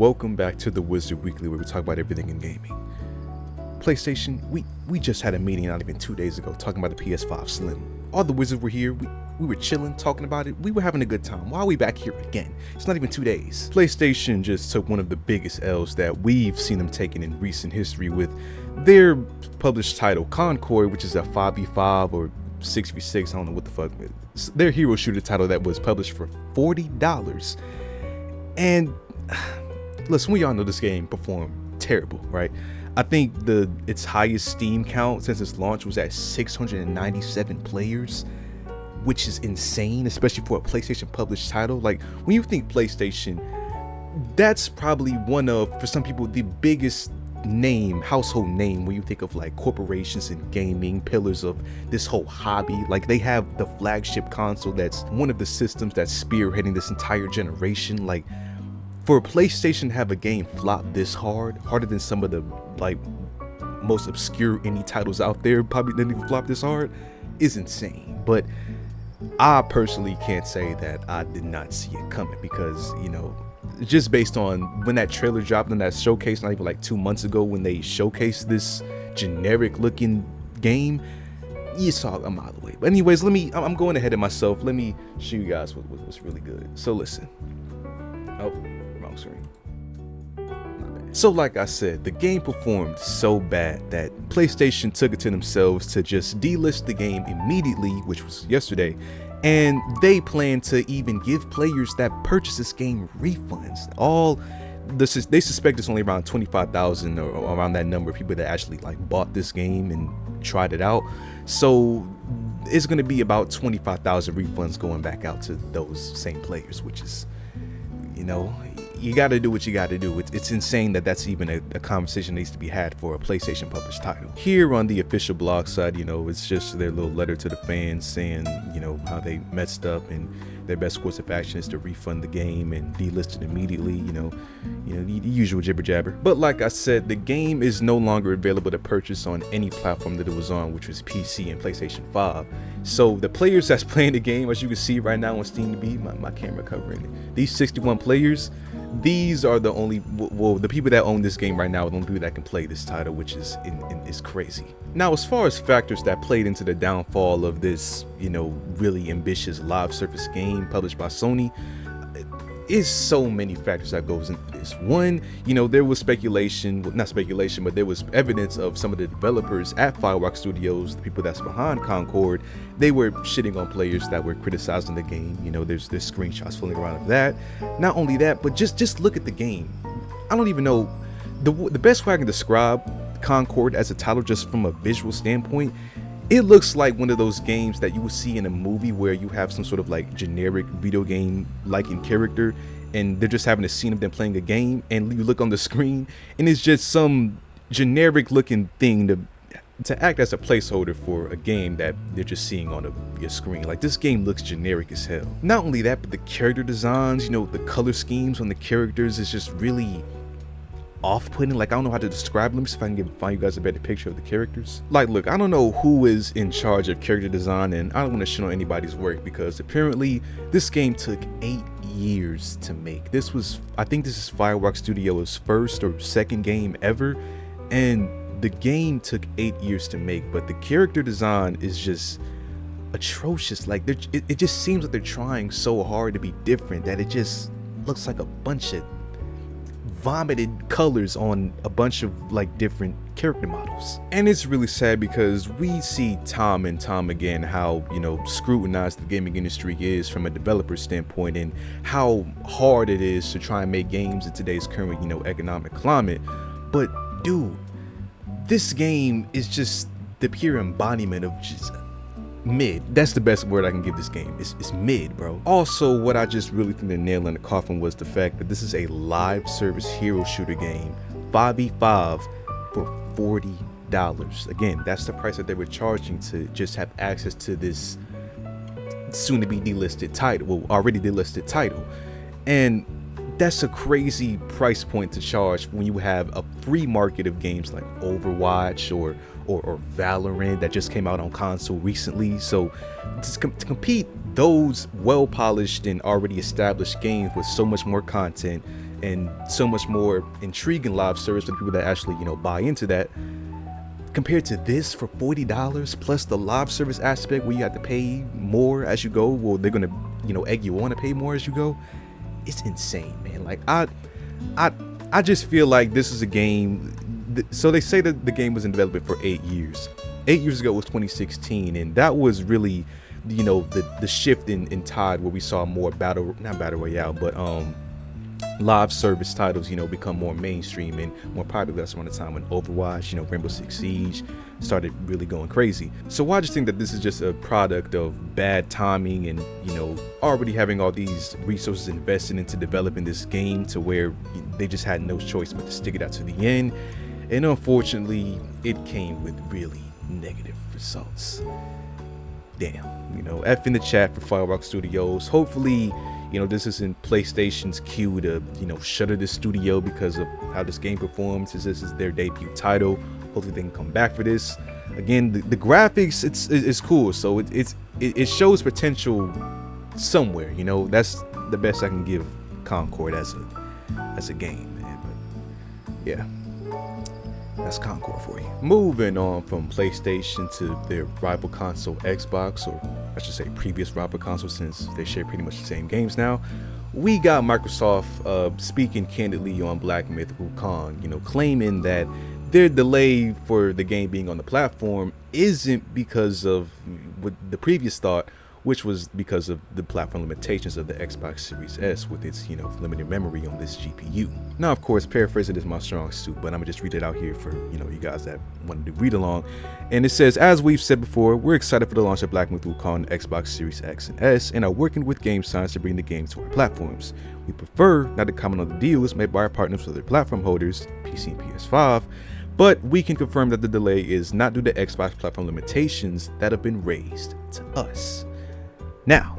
welcome back to the Wizard Weekly, where we talk about everything in gaming. PlayStation, we just had a meeting not even 2 days ago talking about the PS5 Slim. All the Wizards were here, we were chilling, talking about it, we were having a good time. Why are we back here again? It's not even 2 days. PlayStation just took one of the biggest L's that we've seen them taking in recent history with their published title, Concord, which is a 5v5 or 6v6, I don't know what the fuck. It's their hero shooter title that was published for $40. And listen, we all know this game performed terrible, right? I think its highest Steam count since its launch was at 697 players, which is insane, especially for a PlayStation published title. Like, when you think PlayStation, that's probably one of, for some people, the biggest household name when you think of like corporations and gaming, pillars of this whole hobby. Like, they have the flagship console that's one of the systems that's spearheading this entire generation. Like, for PlayStation to have a game flop this harder than some of the like most obscure indie titles out there probably didn't even flop this hard, is insane. But I personally can't say that I did not see it coming, because, you know, just based on when that trailer dropped in that showcase, not even like 2 months ago, when they showcased this generic looking game, you saw a mile away. But anyways, I'm going ahead of myself. Let me show you guys what's really good. So listen. Oh, wrong screen. So like I said, the game performed so bad that PlayStation took it to themselves to just delist the game immediately, which was yesterday, and they plan to even give players that purchase this game refunds. They suspect it's only around 25,000 or around that number of people that actually like bought this game and tried it out. So it's going to be about 25,000 refunds going back out to those same players, which is, you know, you got to do what you got to do. It's insane that that's even a conversation that needs to be had for a PlayStation published title. Here on the official blog side, you know, it's just their little letter to the fans saying, you know, how they messed up and their best course of action is to refund the game and delist it immediately. You know, the usual jibber jabber. But like I said, the game is no longer available to purchase on any platform that it was on, which was PC and PlayStation 5. So the players that's playing the game, as you can see right now on Steam, my camera covering it, these 61 players, these are the only, well, the people that own this game right now are the only people that can play this title, which is crazy. Now, as far as factors that played into the downfall of this, you know, really ambitious live service game published by Sony, is so many factors that goes into this. One, you know, there was speculation, well, not speculation, but there was evidence of some of the developers at Firewalk Studios, the people that's behind Concord, they were shitting on players that were criticizing the game. You know, there's screenshots floating around of that. Not only that, but just look at the game. I don't even know, the best way I can describe Concord as a title just from a visual standpoint, it looks like one of those games that you would see in a movie where you have some sort of like generic video game liking character and they're just having a scene of them playing a game, and you look on the screen and it's just some generic looking thing to act as a placeholder for a game that they're just seeing on your screen. Like, this game looks generic as hell. Not only that, but the character designs, you know, the color schemes on the characters is just really off-putting. Like, I don't know how to describe them. Let me see if I can find you guys a better picture of the characters. Like, look, I don't know who is in charge of character design, and I don't want to shit on anybody's work, because apparently this game took 8 years to make. I think this is Firewalk Studios' first or second game ever, and the game took 8 years to make, but the character design is just atrocious. Like, it just seems like they're trying so hard to be different that it just looks like a bunch of vomited colors on a bunch of like different character models. And it's really sad, because we see time and time again how, you know, scrutinized the gaming industry is from a developer standpoint, and how hard it is to try and make games in today's current, you know, economic climate. But dude, this game is just the pure embodiment of just mid. That's the best word I can give this game. It's mid, bro. Also, what I just really think the nail in the coffin was the fact that this is a live service hero shooter game, 5v5, for $40. Again, that's the price that they were charging to just have access to this soon to be delisted title, well, already delisted title. And that's a crazy price point to charge when you have a free market of games like Overwatch or Valorant that just came out on console recently. So to compete those well-polished and already established games with so much more content and so much more intriguing live service for the people that actually, you know, buy into that, compared to this for $40 plus the live service aspect where you have to pay more as you go. Well, they're gonna, you know, egg you on to pay more as you go. It's insane, man. Like I just feel like this is a game. So they say that the game was in development for 8 years. 8 years ago was 2016, and that was really, you know, the shift in tide where we saw more not battle royale, but live service titles, you know, become more mainstream and more popular. That's around the time when Overwatch, you know, Rainbow Six Siege started really going crazy. So I just think that this is just a product of bad timing and, you know, already having all these resources invested into developing this game to where they just had no choice but to stick it out to the end. And unfortunately, it came with really negative results. Damn, you know, F in the chat for Firework Studios. Hopefully, you know, this isn't PlayStation's cue to, you know, shutter this studio because of how this game performs. This is their debut title. Hopefully they can come back for this. Again, the graphics, it's cool. So it shows potential somewhere. You know, that's the best I can give Concord as a game, man. But yeah, that's Concord for you. Moving on from PlayStation to their rival console Xbox, or I should say previous rival console, since they share pretty much the same games now. We got Microsoft speaking candidly on Black Myth Wukong, you know, claiming that their delay for the game being on the platform isn't because of what the previous thought, which was because of the platform limitations of the Xbox Series S with its, you know, limited memory on this GPU. Now, of course, paraphrasing is my strong suit, but I'm gonna just read it out here for, you know, you guys that wanted to read along. And it says, as we've said before, we're excited for the launch of Black Myth Wukong on Xbox Series X and S, and are working with game science to bring the game to our platforms. We prefer not to comment on the deals made by our partners with their platform holders, PC and PS5, but we can confirm that the delay is not due to Xbox platform limitations that have been raised to us. Now,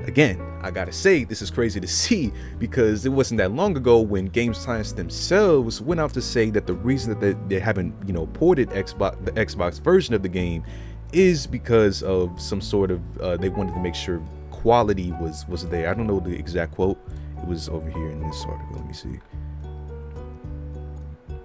again, I gotta say, this is crazy to see, because it wasn't that long ago when Game Science themselves went out to say that the reason that they haven't, you know, ported the Xbox version of the game is because of some sort of they wanted to make sure quality was there. I don't know the exact quote. It was over here in this article. Let me see.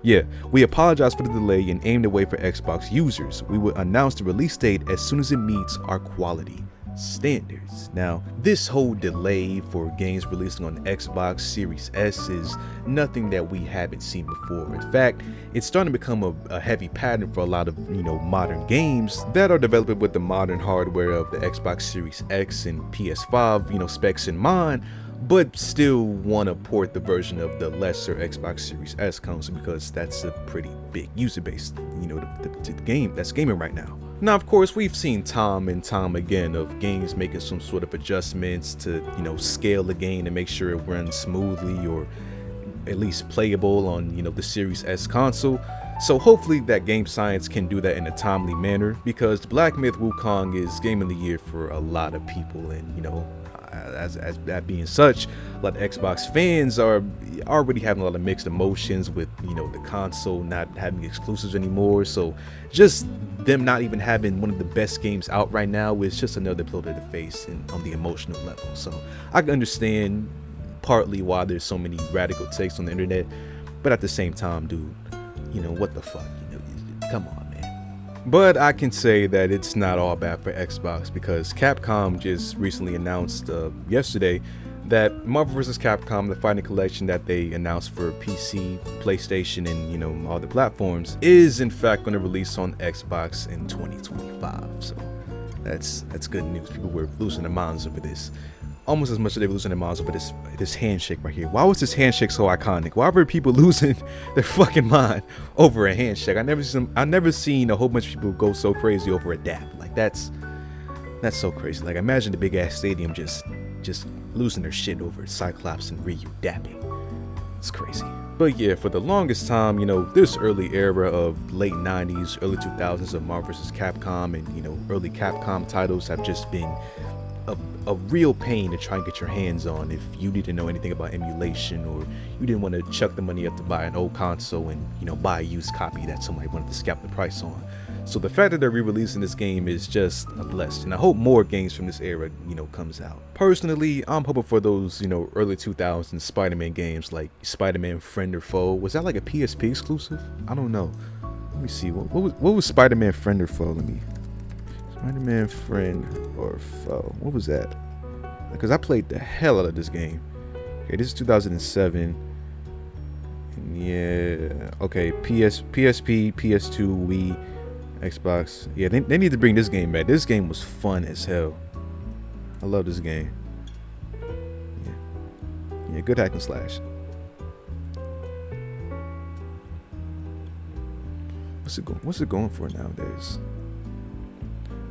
Yeah, we apologize for the delay and aim the way for Xbox users. We will announce the release date as soon as it meets our quality standards. Now, this whole delay for games releasing on Xbox Series S is nothing that we haven't seen before. In fact, it's starting to become a heavy pattern for a lot of, you know, modern games that are developed with the modern hardware of the Xbox Series X and PS5, you know, specs in mind, but still want to port the version of the lesser Xbox Series S console because that's a pretty big user base, you know, the game that's gaming right now. Now, of course, we've seen time and time again of games making some sort of adjustments to, you know, scale the game and make sure it runs smoothly or at least playable on, you know, the Series S console. So hopefully that Game Science can do that in a timely manner, because Black Myth Wukong is Game of the Year for a lot of people, and, you know, as that being such, a lot of Xbox fans are already having a lot of mixed emotions with, you know, the console not having exclusives anymore. So just them not even having one of the best games out right now is just another blow to the face on the emotional level. So I can understand partly why there's so many radical takes on the internet, but at the same time, dude, you know, what the fuck, you know, come on. But I can say that it's not all bad for Xbox, because Capcom just recently announced yesterday that Marvel vs. Capcom, the Fighting Collection that they announced for PC, PlayStation, and, you know, all the platforms, is in fact going to release on Xbox in 2025. So that's good news. People were losing their minds over this. Almost as much as they were losing their minds over this handshake right here. Why was this handshake so iconic? Why were people losing their fucking mind over a handshake? I never seen a whole bunch of people go so crazy over a dap. Like that's so crazy. Like, imagine the big ass stadium just losing their shit over Cyclops and Ryu dapping. It's crazy. But yeah, for the longest time, you know, this early era of late 90s, early 2000s of Marvel vs. Capcom and, you know, early Capcom titles have just been a real pain to try and get your hands on if you didn't know anything about emulation, or you didn't want to chuck the money up to buy an old console and, you know, buy a used copy that somebody wanted to scalp the price on. So the fact that they're re-releasing this game is just a blessing. I hope more games from this era, comes out. Personally, I'm hoping for those, early 2000s Spider-Man games like Spider-Man Friend or Foe. Was that like a PSP exclusive? I don't know. Let me see. What was Spider-Man Friend or Foe? Spider-Man Friend or Foe. What was that? Because I played the hell out of this game. Okay, this is 2007. Yeah. Okay, PSP, PS2, Wii, Xbox. Yeah, they need to bring this game back. This game was fun as hell. I love this game. Yeah, good hack and slash. What's it going for nowadays?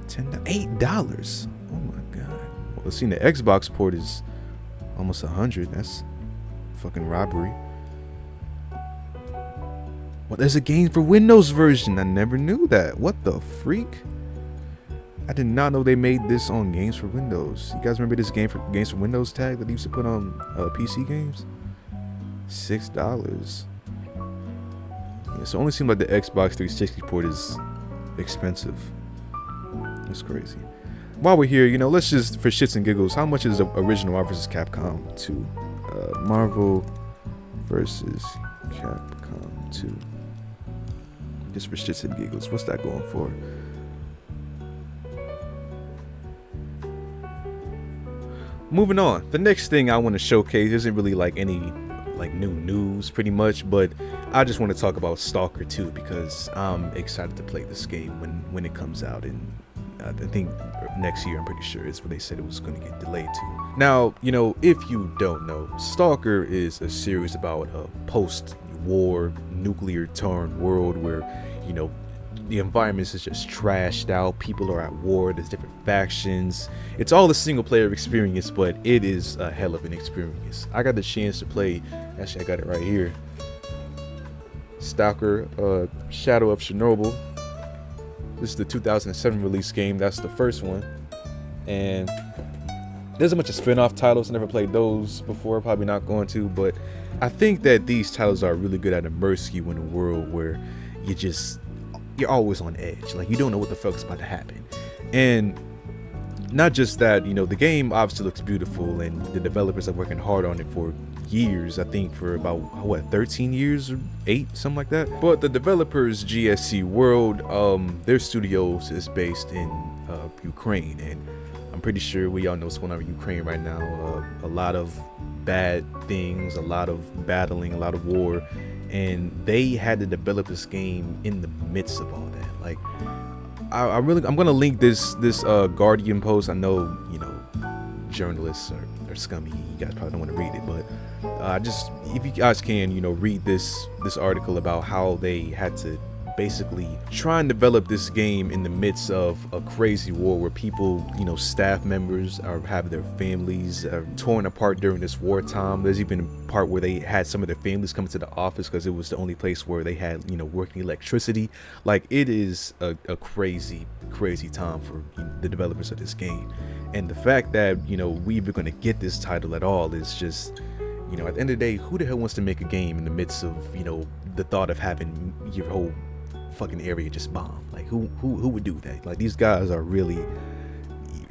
$8. Oh my god. Well, seeing the Xbox port is almost 100. That's fucking robbery. Well, there's a game for Windows version. I never knew that. What the freak? I did not know they made this on Games for Windows. You guys remember this Games for Windows tag that they used to put on PC games? $6. Yeah, so it only seems like the Xbox 360 port is expensive. That's crazy. While we're here, let's just, for shits and giggles, how much is original Marvel vs. Capcom 2? Marvel vs. Capcom 2. Just for shits and giggles, what's that going for? Moving on, the next thing I want to showcase isn't really like any new news pretty much, but I just want to talk about Stalker 2 because I'm excited to play this game when it comes out, and I think next year, I'm pretty sure, is what they said it was going to get delayed to. Now, if you don't know, Stalker is a series about a post-war nuclear torn world where, the environment is just trashed out, people are at war, there's different factions. It's all a single player experience, but it is a hell of an experience. I got the chance to play, actually I got it right here, Stalker, Shadow of Chernobyl. This is the 2007 release game. That's the first one, and there's a bunch of spin-off titles. I never played those before, probably not going to, but I think that these titles are really good at immersing you in a world where you're always on edge, like you don't know what the fuck is about to happen. And not just that, the game obviously looks beautiful, and the developers are working hard on it for years, I think for about 13 years or 8, something like that. But the developers, GSC World, their studios is based in Ukraine, and I'm pretty sure we all know what's going on in Ukraine right now. A lot of bad things, a lot of battling, a lot of war, and they had to develop this game in the midst of all that. Like, I'm gonna link this Guardian post. I know journalists are scummy. You guys probably don't want to read it, but if you guys can, read this article about how they had to basically try and develop this game in the midst of a crazy war where people, staff members are having their families torn apart during this wartime. There's even a part where they had some of their families come to the office because it was the only place where they had, working electricity. Like, it is a crazy time for the developers of this game. And the fact that, we even going to get this title at all is just, at the end of the day, who the hell wants to make a game in the midst of, the thought of having your whole fucking area just bomb? Like, who would do that? Like, these guys are really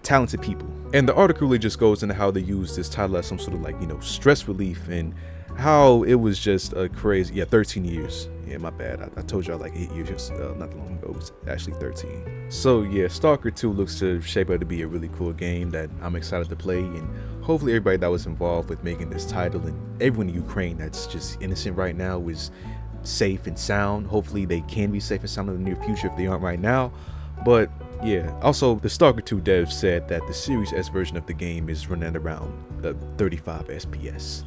talented people. And the article really just goes into how they use this title as some sort of stress relief, and how it was just a crazy 13 years. Yeah, my bad, I told y'all 8 years just not that long ago. It was actually 13. So yeah, Stalker 2 looks to shape out to be a really cool game that I'm excited to play, and hopefully everybody that was involved with making this title, and everyone in Ukraine that's just innocent right now, is safe and sound. Hopefully they can be safe and sound in the near future if they aren't right now. But yeah, also the Stalker 2 devs said that the Series S version of the game is running at around 35 FPS.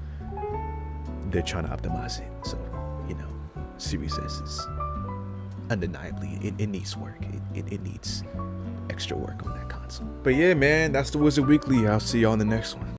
They're trying to optimize it, so Series S is undeniably, it needs work. It needs extra work on that console. But yeah, man, that's the Wizard Weekly. I'll see y'all in the next one.